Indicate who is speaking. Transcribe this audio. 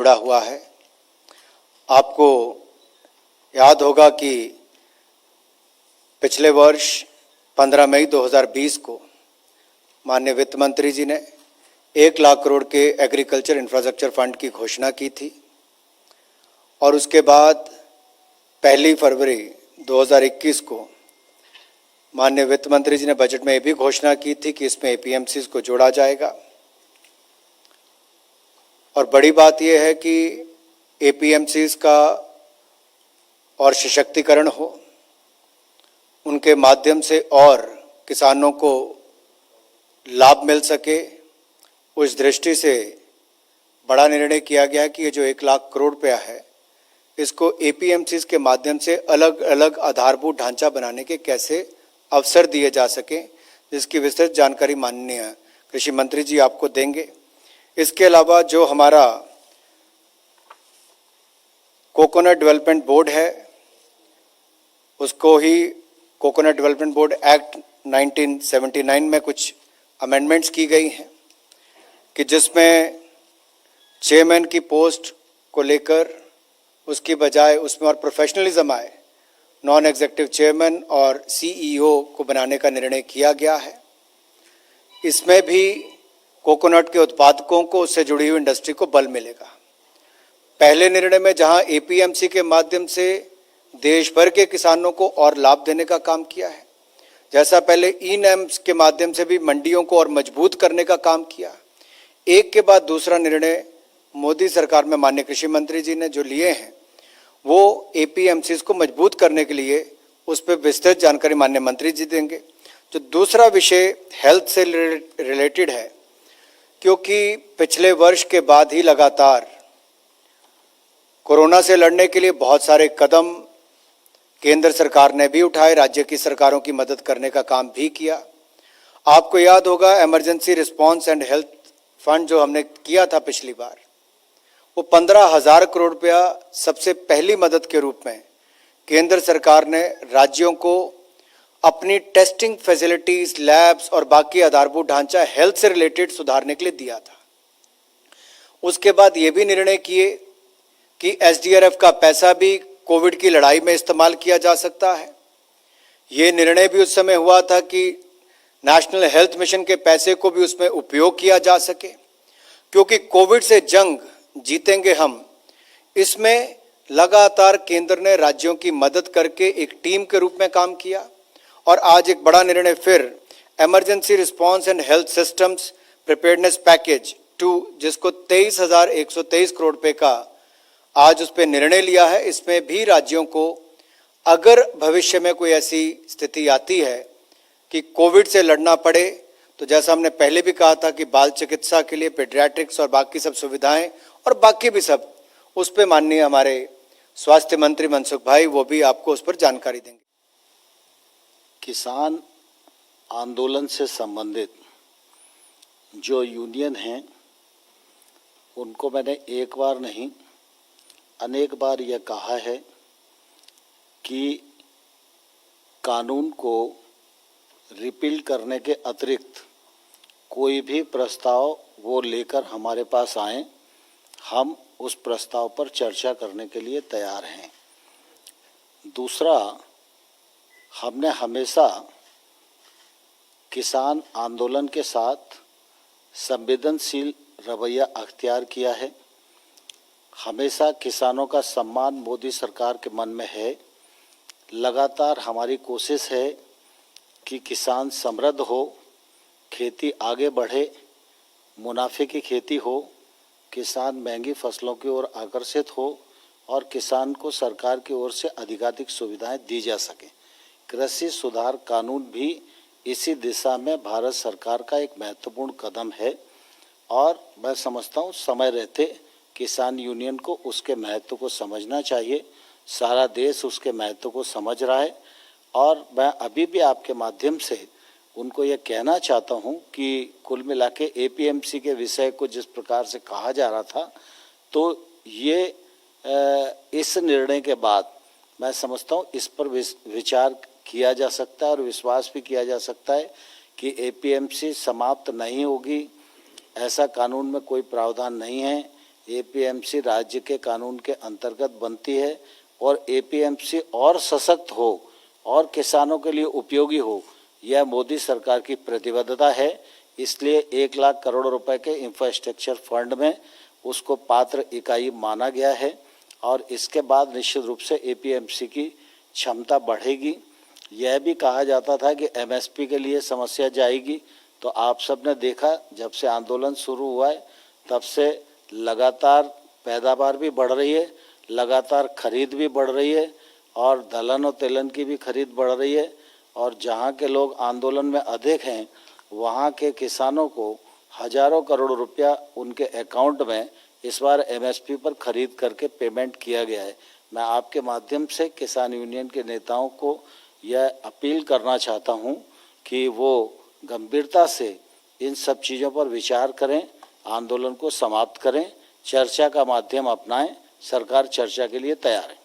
Speaker 1: जुड़ा हुआ है। आपको याद होगा कि पिछले वर्ष 15 मई 2020 को माननीय वित्त मंत्री जी ने 1 लाख करोड़ के एग्रीकल्चर इंफ्रास्ट्रक्चर फंड की घोषणा की थी और उसके बाद 1 फरवरी 2021 को माननीय वित्त मंत्री जी ने बजट में ये भी घोषणा की थी कि इसमें एपीएमसीज को जोड़ा जाएगा। और बड़ी बात यह है कि एपीएमसीज का और सशक्तिकरण हो, उनके माध्यम से और किसानों को लाभ मिल सके, उस दृष्टि से बड़ा निर्णय किया गया है कि ये जो 1 लाख करोड़ रुपया है इसको एपीएमसीज के माध्यम से अलग अलग आधारभूत ढांचा बनाने के कैसे अवसर दिए जा सकें, जिसकी विस्तृत जानकारी माननीय कृषि मंत्री जी आपको देंगे। इसके अलावा जो हमारा कोकोनट डेवलपमेंट बोर्ड है, उसको ही कोकोनट डेवलपमेंट बोर्ड एक्ट 1979 में कुछ अमेंडमेंट्स की गई हैं कि जिसमें चेयरमैन की पोस्ट को लेकर उसकी बजाय उसमें और प्रोफेशनलिज्म आए, नॉन एग्जीक्यूटिव चेयरमैन और सीईओ को बनाने का निर्णय किया गया है। इसमें भी कोकोनट के उत्पादकों को उससे जुड़ी हुई इंडस्ट्री को बल मिलेगा। पहले निर्णय में जहां एपीएमसी के माध्यम से देश भर के किसानों को और लाभ देने का काम किया है, जैसा पहले ई-नैम्स के माध्यम से भी मंडियों को और मजबूत करने का काम किया, एक के बाद दूसरा निर्णय मोदी सरकार में माननीय कृषि मंत्री जी ने जो लिए हैं वो एपीएमसीज को मजबूत करने के लिए उस पर विस्तृत जानकारी माननीय मंत्री जी देंगे। जो दूसरा विषय हेल्थ से रिलेटेड है, क्योंकि पिछले वर्ष के बाद ही लगातार कोरोना से लड़ने के लिए बहुत सारे कदम केंद्र सरकार ने भी उठाए, राज्य की सरकारों की मदद करने का काम भी किया। आपको याद होगा emergency response and health fund जो हमने किया था पिछली बार, वो 15,000 करोड़ रुपया सबसे पहली मदद के रूप में केंद्र सरकार ने राज्यों को अपनी टेस्टिंग फैसिलिटीज, लैब्स और बाकी आधारभूत ढांचा हेल्थ से रिलेटेड सुधारने के लिए दिया था। उसके बाद ये भी निर्णय किए कि एसडीआरएफ का पैसा भी कोविड की लड़ाई में इस्तेमाल किया जा सकता है। ये निर्णय भी उस समय हुआ था कि नेशनल हेल्थ मिशन के पैसे को भी उसमें उपयोग किया जा सके, क्योंकि कोविड से जंग जीतेंगे हम। इसमें लगातार केंद्र ने राज्यों की मदद करके एक टीम के रूप में काम किया और आज एक बड़ा निर्णय फिर emergency response and health systems preparedness package 2, जिसको 23,123 करोड़ रुपए का आज उस पर निर्णय लिया है। इसमें भी राज्यों को अगर भविष्य में कोई ऐसी स्थिति आती है कि कोविड से लड़ना पड़े, तो जैसा हमने पहले भी कहा था कि बाल चिकित्सा के लिए पेडियाट्रिक्स और बाकी सब सुविधाएं और बाकी भी सब, उस पर माननीय हमारे स्वास्थ्य मंत्री मनसुख भाई वो भी आपको उस पर जानकारी देंगे।
Speaker 2: किसान आंदोलन से संबंधित जो यूनियन हैं उनको मैंने एक बार नहीं अनेक बार यह कहा है कि कानून को रिपील करने के अतिरिक्त कोई भी प्रस्ताव वो लेकर हमारे पास आए, हम उस प्रस्ताव पर चर्चा करने के लिए तैयार हैं। दूसरा, हमने हमेशा किसान आंदोलन के साथ संवेदनशील रवैया अख्तियार किया है। हमेशा किसानों का सम्मान मोदी सरकार के मन में है। लगातार हमारी कोशिश है कि किसान समृद्ध हो, खेती आगे बढ़े, मुनाफे की खेती हो, किसान महंगी फसलों की ओर आकर्षित हो और किसान को सरकार की ओर से अधिकाधिक सुविधाएं दी जा सकें। कृषि सुधार कानून भी इसी दिशा में भारत सरकार का एक महत्वपूर्ण कदम है और मैं समझता हूँ समय रहते किसान यूनियन को उसके महत्व को समझना चाहिए। सारा देश उसके महत्व को समझ रहा है और मैं अभी भी आपके माध्यम से उनको ये कहना चाहता हूँ कि कुल मिला के एपीएमसी के विषय को जिस प्रकार से कहा जा रहा था, तो ये इस निर्णय के बाद मैं समझता हूँ इस पर विचार किया जा सकता है और विश्वास भी किया जा सकता है कि एपीएमसी समाप्त नहीं होगी। ऐसा कानून में कोई प्रावधान नहीं है। एपीएमसी राज्य के कानून के अंतर्गत बनती है और एपीएमसी और सशक्त हो और किसानों के लिए उपयोगी हो, यह मोदी सरकार की प्रतिबद्धता है। इसलिए 1 लाख करोड़ रुपए के इंफ्रास्ट्रक्चर फंड में उसको पात्र इकाई माना गया है और इसके बाद निश्चित रूप से एपीएमसी की क्षमता बढ़ेगी। यह भी कहा जाता था कि एमएसपी के लिए समस्या जाएगी, तो आप सब ने देखा जब से आंदोलन शुरू हुआ है तब से लगातार पैदावार भी बढ़ रही है, लगातार खरीद भी बढ़ रही है और दलहन और तिलहन की भी खरीद बढ़ रही है। और जहां के लोग आंदोलन में अधिक हैं वहां के किसानों को हजारों करोड़ रुपया उनके अकाउंट में इस बार एमएसपी पर खरीद करके पेमेंट किया गया है। मैं आपके माध्यम से किसान यूनियन के नेताओं को यह अपील करना चाहता हूं कि वो गंभीरता से इन सब चीज़ों पर विचार करें, आंदोलन को समाप्त करें, चर्चा का माध्यम अपनाएं। सरकार चर्चा के लिए तैयार है।